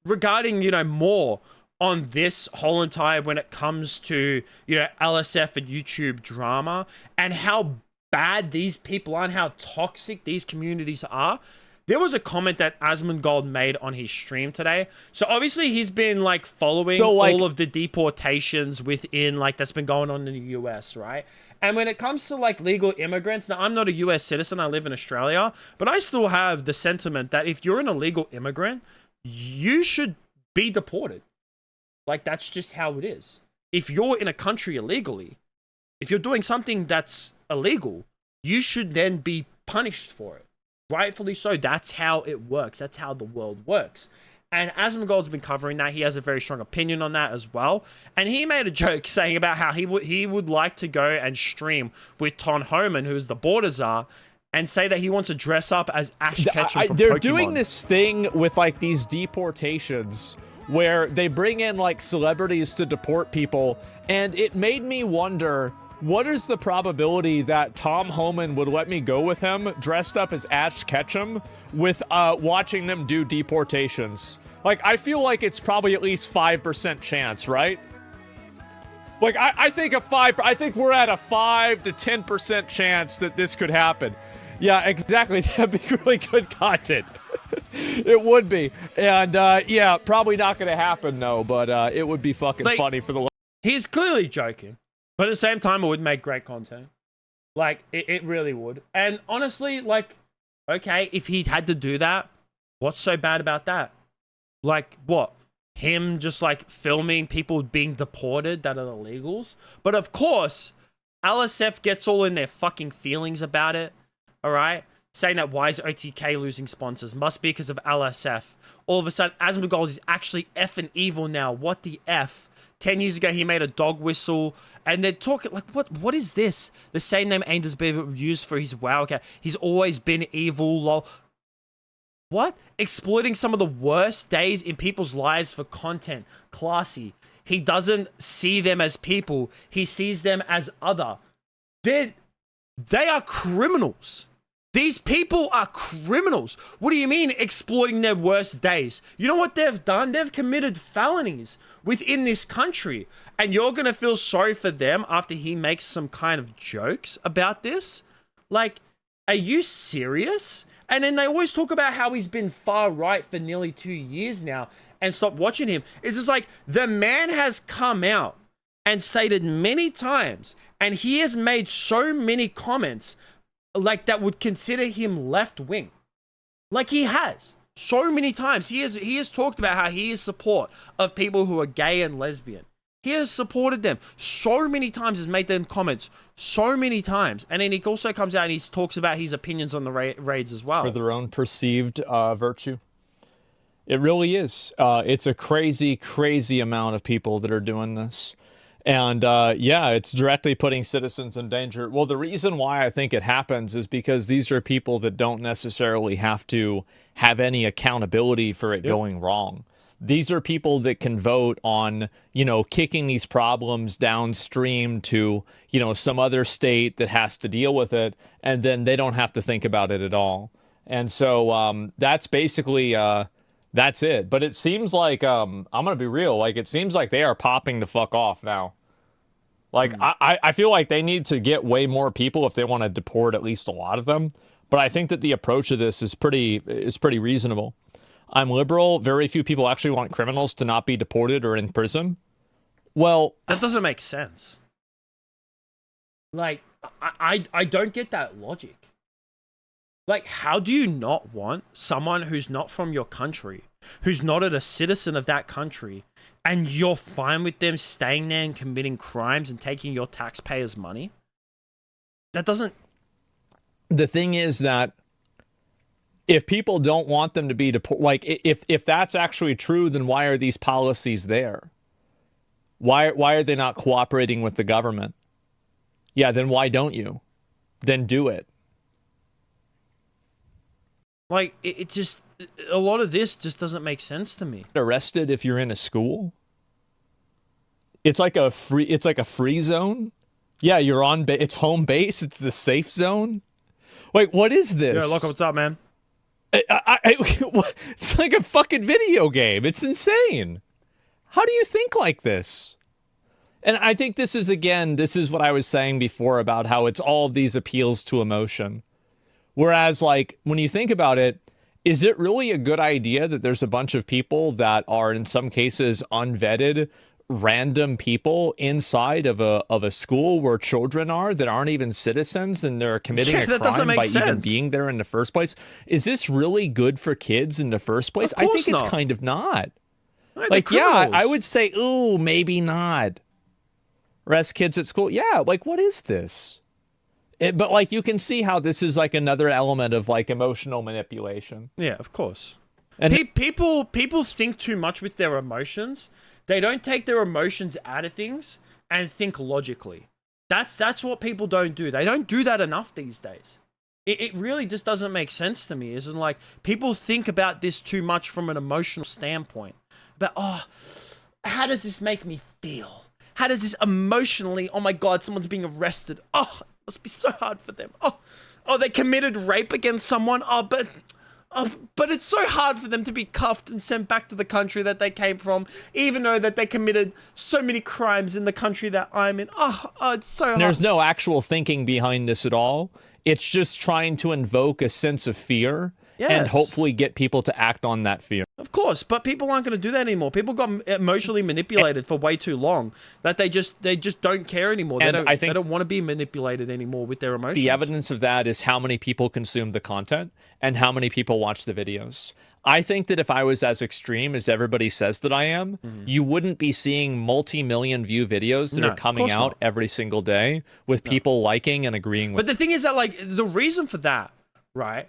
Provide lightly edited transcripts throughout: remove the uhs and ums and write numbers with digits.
regarding, more on this whole entire when it comes to, LSF and YouTube drama and how bad these people are and how toxic these communities are. There was a comment that Asmongold made on his stream today. So obviously he's been following all of the deportations within that's been going on in the US, right? And when it comes to legal immigrants, now I'm not a US citizen, I live in Australia, but I still have the sentiment that if you're an illegal immigrant, you should be deported. That's just how it is. If you're in a country illegally, if you're doing something that's illegal, you should then be punished for it. Rightfully so. That's how it works. That's how the world works. And Asmongold's been covering that. He has a very strong opinion on that as well. And he made a joke saying about how he would like to go and stream with Ton Homan, who is the border czar, and say that he wants to dress up as Ash Ketchum from They're Pokemon. doing this thing with these deportations where they bring in celebrities to deport people, and it made me wonder, what is the probability that Tom Homan would let me go with him dressed up as Ash Ketchum with watching them do deportations? I feel like it's probably at least 5% chance, right? I think we're at a 5 to 10% chance that this could happen. Yeah, exactly. That'd be really good content. It would be. And yeah, probably not going to happen though, but it would be fucking funny for the... He's clearly joking, but at the same time, it would make great content. It really would. And honestly, okay, if he had to do that, what's so bad about that? What? Him just filming people being deported that are illegals? But of course, LSF gets all in their fucking feelings about it. All right? Saying that why is OTK losing sponsors? Must be because of LSF. All of a sudden, Asmongold is actually effing evil now. What the F? 10 years ago, he made a dog whistle. And they're talking, what is this? The same name Ain't has been used for his WoW account. He's always been evil, lol. What? Exploiting some of the worst days in people's lives for content. Classy. He doesn't see them as people. He sees them as other. They are criminals. These people are criminals. What do you mean exploiting their worst days? You know what they've done? They've committed felonies within this country. And you're going to feel sorry for them after he makes some kind of jokes about this? Are you serious? And then they always talk about how he's been far right for nearly 2 years now and stop watching him. It's just the man has come out and stated many times, and he has made so many comments that would consider him left wing. He has so many times. He has talked about how he is support of people who are gay and lesbian. He has supported them so many times, has made them comments so many times. And then he also comes out and he talks about his opinions on the raids as well. For their own perceived virtue. It really is. It's a crazy, crazy amount of people that are doing this. And yeah, it's directly putting citizens in danger. Well, the reason why I think it happens is because these are people that don't necessarily have to have any accountability for it going wrong. These are people that can vote on, kicking these problems downstream to, some other state that has to deal with it, and then they don't have to think about it at all. And so that's basically, that's it. But it seems like, I'm going to be real, it seems like they are popping the fuck off now. I feel like they need to get way more people if they want to deport at least a lot of them. But I think that the approach of this is pretty reasonable. I'm liberal. Very few people actually want criminals to not be deported or in prison. Well, that doesn't make sense. I don't get that logic. How do you not want someone who's not from your country, who's not a citizen of that country, and you're fine with them staying there and committing crimes and taking your taxpayers' money? That doesn't... The thing is that if people don't want them to be deported, if that's actually true, then why are these policies there? Why are they not cooperating with the government? Yeah, then why don't you? Then do it. It just, a lot of this just doesn't make sense to me. Arrested if you're in a school? It's like a free zone? Yeah, you're on it's home base, it's the safe zone? What is this? Yo, Loco, what's up, man? It's like a fucking video game. It's insane. How do you think like this? And I think this is, again, this is what I was saying before about how it's all of these appeals to emotion. Whereas, like, when you think about it, is it really a good idea that there's a bunch of people that are, in some cases, unvetted, random people inside of a school where children are that aren't even citizens and they're committing a crime by even being there in the first place? Is this really good for kids in the first place? I think it's kind of not. Like, yeah, I would say, ooh, maybe not. Rest kids at school. Yeah, like, what is this? But, like, you can see how this is, like, another element of, like, emotional manipulation. Yeah, of course. And people think too much with their emotions. They don't take their emotions out of things and think logically. That's what people don't do. They don't do that enough these days. It really just doesn't make sense to me. Isn't like people think about this too much from an emotional standpoint. But, oh, how does this make me feel? How does this emotionally, oh my God, someone's being arrested. Oh, it must be so hard for them. Oh, they committed rape against someone. But it's so hard for them to be cuffed and sent back to the country that they came from, even though that they committed so many crimes in the country that I'm in. Oh, it's so hard. There's no actual thinking behind this at all. It's just trying to invoke a sense of fear and hopefully get people to act on that fear. Of course, but people aren't going to do that anymore. People got emotionally manipulated for way too long that they just don't care anymore. They don't want to be manipulated anymore with their emotions. The evidence of that is how many people consume the content and how many people watch the videos. I think that if I was as extreme as everybody says that I am, you wouldn't be seeing multi-million view videos that are coming out every single day with people liking and agreeing with. But the thing is that, like, the reason for that, right,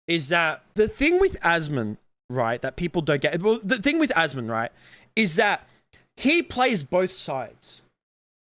is that the thing with Asmon, right, that people don't get. Well, the thing with Asmon, right, is that he plays both sides.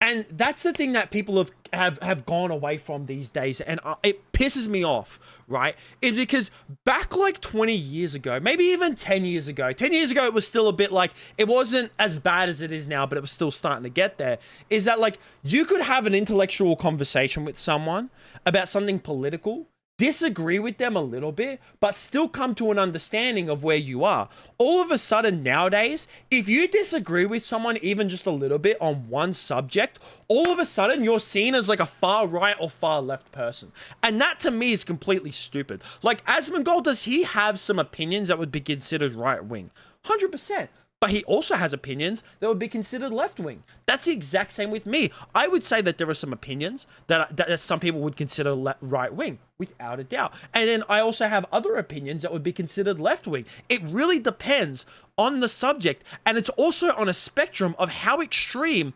And that's the thing that people have gone away from these days, and it pisses me off, right? Is because back like 20 years ago, maybe even 10 years ago, it was still a bit like, it wasn't as bad as it is now, but it was still starting to get there, is that like, you could have an intellectual conversation with someone about something political, disagree with them a little bit, but still come to an understanding of where you are. All of a sudden nowadays, if you disagree with someone even just a little bit on one subject, all of a sudden you're seen as like a far right or far left person. And that to me is completely stupid. Like, Asmongold, does he have some opinions that would be considered right wing? 100%. But he also has opinions that would be considered left-wing. That's the exact same with me. I would say that there are some opinions that some people would consider right-wing, without a doubt. And then I also have other opinions that would be considered left-wing. It really depends on the subject. And it's also on a spectrum of how extreme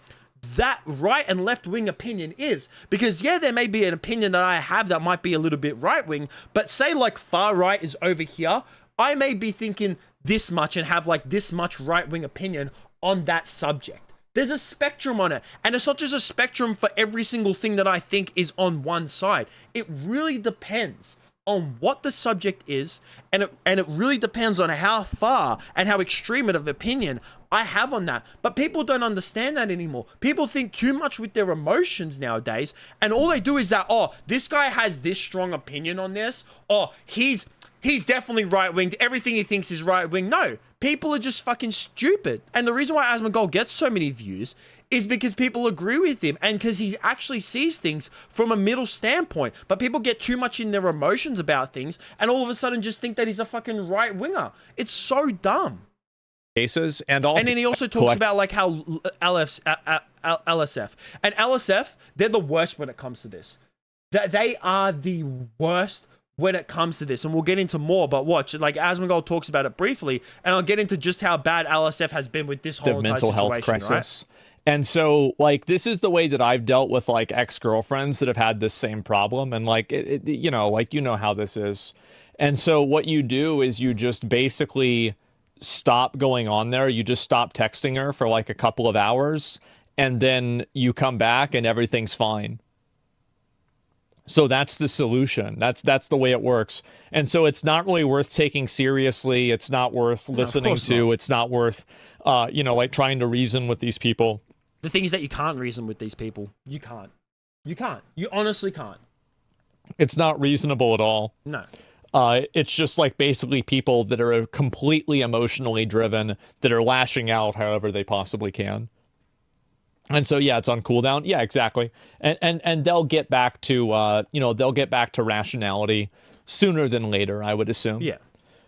that right and left-wing opinion is. Because, yeah, there may be an opinion that I have that might be a little bit right-wing, but say, like, far right is over here, I may be thinking this much and have like this much right-wing opinion on that subject. There's a spectrum on it, and it's not just a spectrum for every single thing that I think is on one side. It really depends on what the subject is, and it really depends on how far and how extreme of opinion I have on that. But people don't understand that anymore. People think too much with their emotions nowadays, and all they do is that, oh, this guy has this strong opinion on this, oh, he's definitely right-winged. Everything he thinks is right-wing. No, people are just fucking stupid. And the reason why Asmongold gets so many views is because people agree with him and because he actually sees things from a middle standpoint. But people get too much in their emotions about things and all of a sudden just think that he's a fucking right-winger. It's so dumb. Cases and then he also talks about like how LSF. And LSF, they're the worst when it comes to this. They are the worst when it comes to this, and we'll get into more, but watch, like, Asmongold talks about it briefly, and I'll get into just how bad LSF has been with this whole entire mental health crisis. Right? And so, like, this is the way that I've dealt with, like, ex-girlfriends that have had this same problem, and, like, you know how this is. And so what you do is you just basically stop going on there, you just stop texting her for, like, a couple of hours, and then you come back and everything's fine. So that's the solution. That's the way it works. And so it's not really worth taking seriously. It's not worth listening to. It's not worth, like trying to reason with these people. The thing is that you can't reason with these people. You can't. You honestly can't. It's not reasonable at all. No. It's just like basically people that are completely emotionally driven that are lashing out however they possibly can. And so yeah, it's on cooldown. Yeah, exactly. And they'll get back to they'll get back to rationality sooner than later, I would assume. Yeah.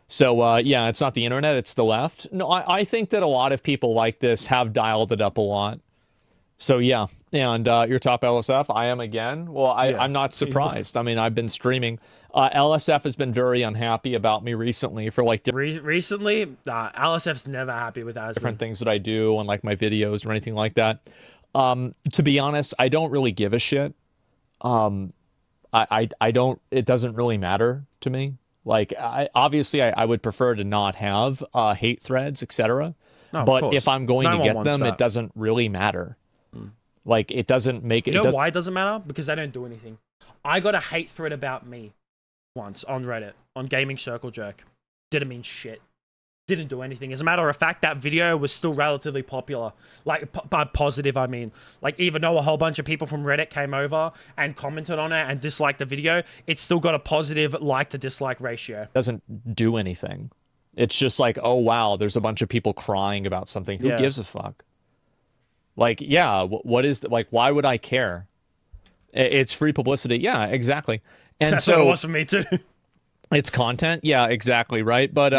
So yeah, it's not the internet, it's the left. No, I think that a lot of people like this have dialed it up a lot. So yeah, and your top LSF, I am again. Well, I'm not surprised. I mean, I've been streaming. LSF has been very unhappy about me recently for like recently. LSF's never happy with us. Different things that I do on like my videos or anything like that. To be honest, I don't really give a shit. I don't. It doesn't really matter to me. Like, I would prefer to not have hate threads, etc. No, but if I'm going to get them, it doesn't really matter. Like, it doesn't make it. You know why it doesn't matter? Because they don't do anything. I got a hate thread about me once on Reddit, on Gaming Circle Jerk. Didn't mean shit. Didn't do anything. As a matter of fact, that video was still relatively popular. Like, by positive, I mean. Like, even though a whole bunch of people from Reddit came over and commented on it and disliked the video, it's still got a positive like to dislike ratio. Doesn't do anything. It's just like, oh, wow, there's a bunch of people crying about something. Who gives a fuck? Like, yeah, what is, like, why would I care? It's free publicity. Yeah, exactly. And that's so what it was for me, too. It's content. Yeah, exactly, right? But,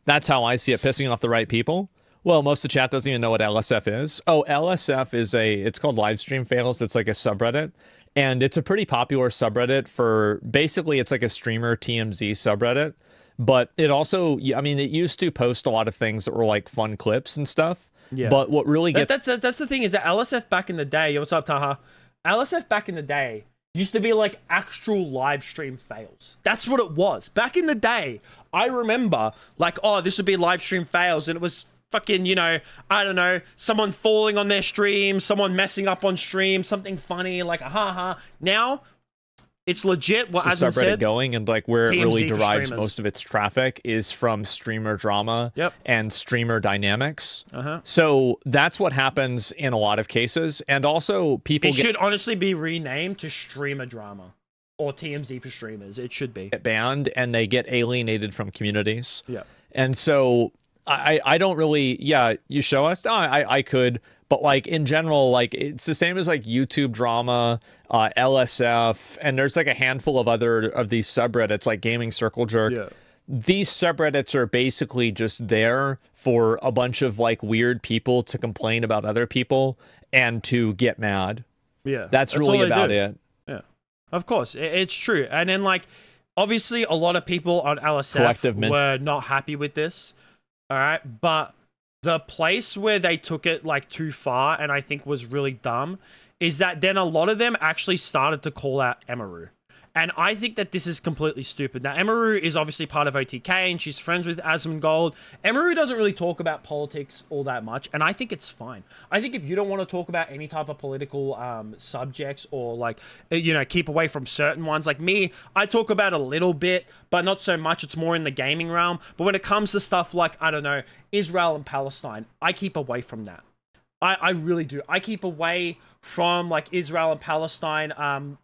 that's how I see it, pissing off the right people. Well, most of the chat doesn't even know what LSF is. Oh, LSF is it's called Livestream Fails. It's like a subreddit. And it's a pretty popular subreddit for, basically, it's like a streamer TMZ subreddit. But it also, I mean, it used to post a lot of things that were like fun clips and stuff. Yeah. But what really gets... That's the thing is that LSF back in the day, what's up, Taha? LSF back in the day used to be like actual live stream fails. That's what it was. Back in the day, I remember like, oh, this would be live stream fails. And it was fucking, you know, I don't know, someone falling on their stream, someone messing up on stream, something funny, like a haha. Now, it's legit what Asmongold said. Going, and like where TMZ it really derives most of its traffic is from streamer drama and streamer dynamics. So that's what happens in a lot of cases. And also people should honestly be renamed to streamer drama or TMZ for streamers. It should be. Get banned and they get alienated from communities. Yeah. And so I don't really, you show us? No, I could. But like in general, like it's the same as like YouTube drama, LSF, and there's like a handful of other of these subreddits like Gaming Circle Jerk. Yeah. These subreddits are basically just there for a bunch of like weird people to complain about other people and to get mad. Yeah, that's really about it. Yeah, of course, it's true. And then like obviously a lot of people on LSF were not happy with this. All right, but the place where they took it like too far and I think was really dumb is that then a lot of them actually started to call out Emaru. And I think that this is completely stupid. Now, Emaru is obviously part of OTK and she's friends with Asmongold. Emaru doesn't really talk about politics all that much, and I think it's fine. I think if you don't want to talk about any type of political subjects or like, you know, keep away from certain ones, like me, I talk about a little bit, but not so much. It's more in the gaming realm. But when it comes to stuff like, I don't know, Israel and Palestine, I keep away from that. I really do. I keep away from like Israel and Palestine,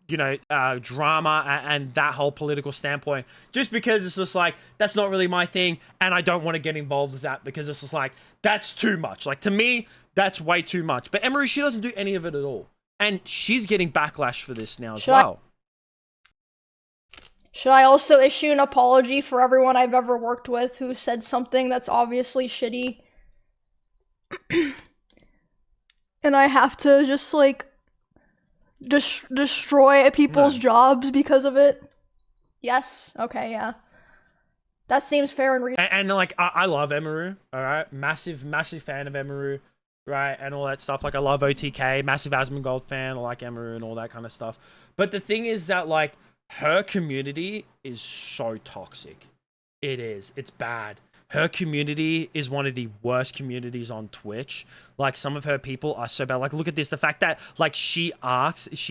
drama and that whole political standpoint, just because it's just like, that's not really my thing. And I don't want to get involved with that because it's just like, that's too much. Like to me, that's way too much. But Emery, she doesn't do any of it at all. And she's getting backlash for this now as well. Should I also issue an apology for everyone I've ever worked with who said something that's obviously shitty? And I have to just, like, destroy people's jobs because of it? Yes? Okay, yeah. That seems fair and reasonable. And like, I love Emaru, alright? Massive fan of Emaru, right? And all that stuff. Like, I love OTK, massive Asmongold fan. I like Emaru and all that kind of stuff. But the thing is that, like, her community is so toxic. It is. It's bad. Her community is one of the worst communities on Twitch. Like, some of her people are so bad. Like, look at this. The fact that, like, she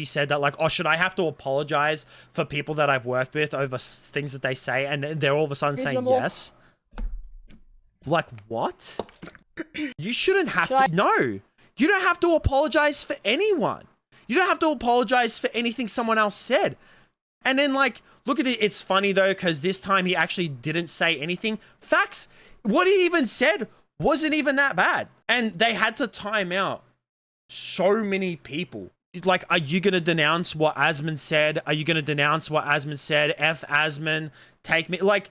said that, like, oh, should I have to apologize for people that I've worked with over things that they say? And they're all of a sudden saying yes. Like, what? You shouldn't have to. No. You don't have to apologize for anyone. You don't have to apologize for anything someone else said. And then, like, look at it. It's funny, though, because this time he actually didn't say anything. Facts, what he even said wasn't even that bad. And they had to time out so many people. Like, are you going to denounce what Asmon said? Are you going to denounce what Asmon said? F Asmon, take me. Like,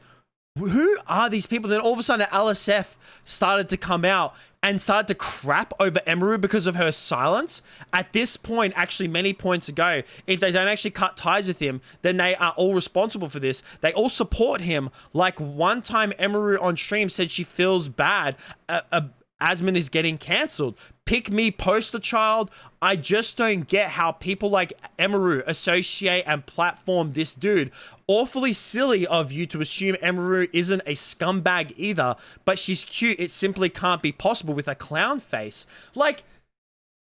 who are these people? Then all of a sudden, LSF started to come out and started to crap over Emiru because of her silence. At this point, actually many points ago, if they don't actually cut ties with him, then they are all responsible for this. They all support him. Like, one time Emiru on stream said she feels bad. Asmon is getting cancelled. Pick me poster child. I just don't get how people like Emiru associate and platform this dude. Awfully silly of you to assume Emiru isn't a scumbag either, but she's cute. It simply can't be possible with a clown face. Like,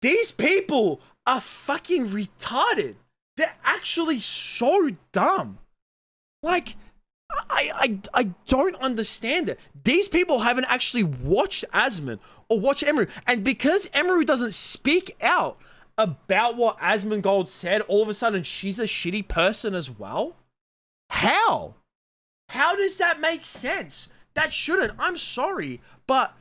these people are fucking retarded. They're actually so dumb. Like, I don't understand it. These people haven't actually watched Asmon or watched Emiru. And because Emiru doesn't speak out about what Asmongold said, all of a sudden she's a shitty person as well? How? How does that make sense? That shouldn't. I'm sorry. But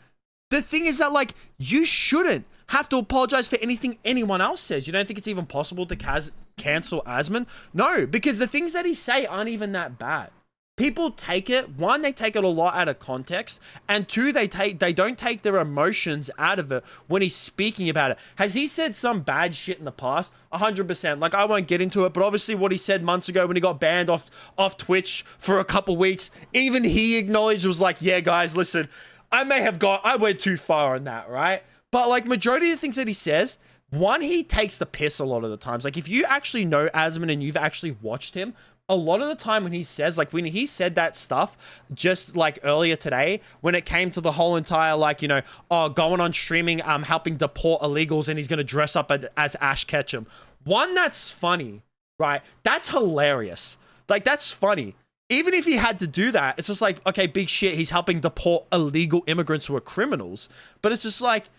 the thing is that, like, you shouldn't have to apologize for anything anyone else says. You don't think it's even possible to cancel Asmon? No, because the things that he say aren't even that bad. People take it, one, they take it a lot out of context, and two, they don't take their emotions out of it when he's speaking about it. Has he said some bad shit in the past? 100%. Like, I won't get into it, but obviously what he said months ago when he got banned off Twitch for a couple weeks, even he acknowledged, was like, yeah, guys, listen, I went too far on that, right? But, like, majority of the things that he says, one, he takes the piss a lot of the times. Like, if you actually know Asmon and you've actually watched him, a lot of the time when he says, like, when he said that stuff just like earlier today, when it came to the whole entire, like, you know, oh, going on streaming, helping deport illegals, and he's going to dress up as Ash Ketchum. One, that's funny, right? That's hilarious. Like, that's funny. Even if he had to do that, it's just like, okay, big shit, he's helping deport illegal immigrants who are criminals. But it's just like,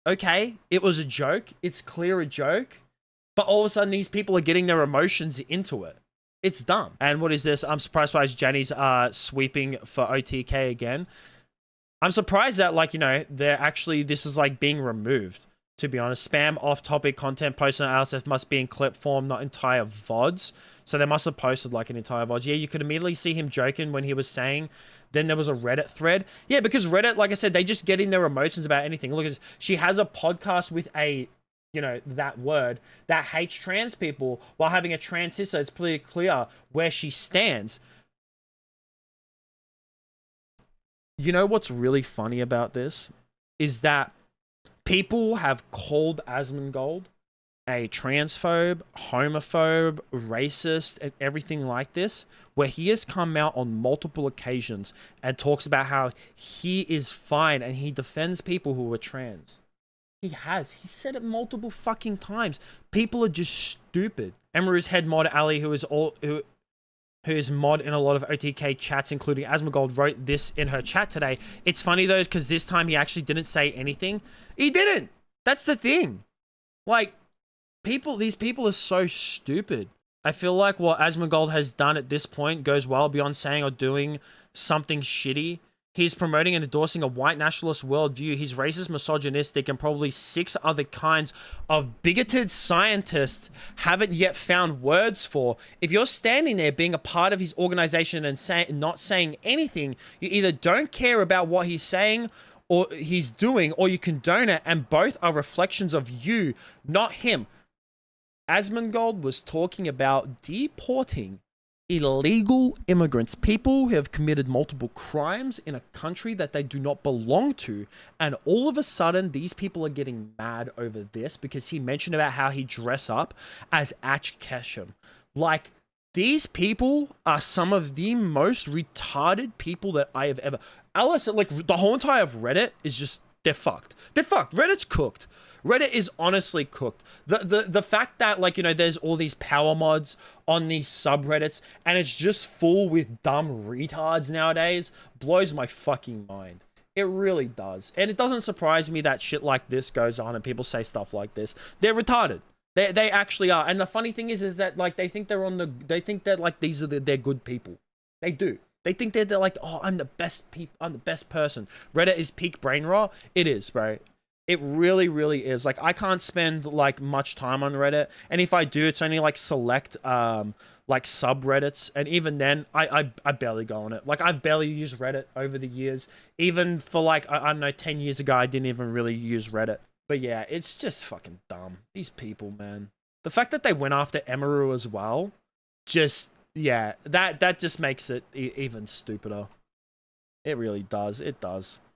okay, it was a joke. It's clear a joke. But all of a sudden, these people are getting their emotions into it. It's dumb. And what is this? I'm surprised by Jenny's sweeping for OTK again. I'm surprised that, like, you know, they're actually, this is like being removed, to be honest. Spam off-topic content posted on LSF must be in clip form, not entire VODs. So they must have posted like an entire VOD. Yeah, you could immediately see him joking when he was saying, then there was a Reddit thread. Yeah, because Reddit, like I said, they just get in their emotions about anything. Look, she has a podcast with a, you know, that word that hates trans people while having a trans sister. It's pretty clear where she stands. You know what's really funny about this is that people have called Asmongold a transphobe, homophobe, racist, and everything like this, where he has come out on multiple occasions and talks about how he is fine and he defends people who are trans. He has. He said it multiple fucking times. People are just stupid. Emiru's head mod, Ali, who is mod in a lot of OTK chats, including Asmongold, wrote this in her chat today. It's funny, though, because this time he actually didn't say anything. He didn't. That's the thing. Like, these people are so stupid. I feel like what Asmongold has done at this point goes well beyond saying or doing something shitty. He's promoting and endorsing a white nationalist worldview. He's racist, misogynistic, and probably 6 other kinds of bigoted scientists haven't yet found words for. If you're standing there being a part of his organization and not saying anything, you either don't care about what he's saying or he's doing, or you condone it, and both are reflections of you, not him. Asmongold was talking about deporting illegal immigrants, people who have committed multiple crimes in a country that they do not belong to, and all of a sudden these people are getting mad over this because he mentioned about how he dress up as Ash Ketchum. Like, these people are some of the most retarded people that I have ever... Alice, like, the whole entire of Reddit is just... They're fucked. They're fucked. Reddit's cooked. Reddit is honestly cooked. The fact that, like, you know, there's all these power mods on these subreddits and it's just full with dumb retards nowadays blows my fucking mind. It really does. And it doesn't surprise me that shit like this goes on and people say stuff like this. They're retarded. They actually are. And the funny thing is that like they think they think that like these are they're good people. They do. They think they're like, oh, I'm the best person. Reddit is peak brain rot. It is, bro. It really, really is. Like, I can't spend like much time on Reddit, and if I do, it's only like select like subreddits, and even then, I barely go on it. Like, I've barely used Reddit over the years. Even for like I don't know, 10 years ago, I didn't even really use Reddit. But yeah, it's just fucking dumb. These people, man. The fact that they went after Emaru as well, just yeah, that just makes it even stupider. It really does. It does.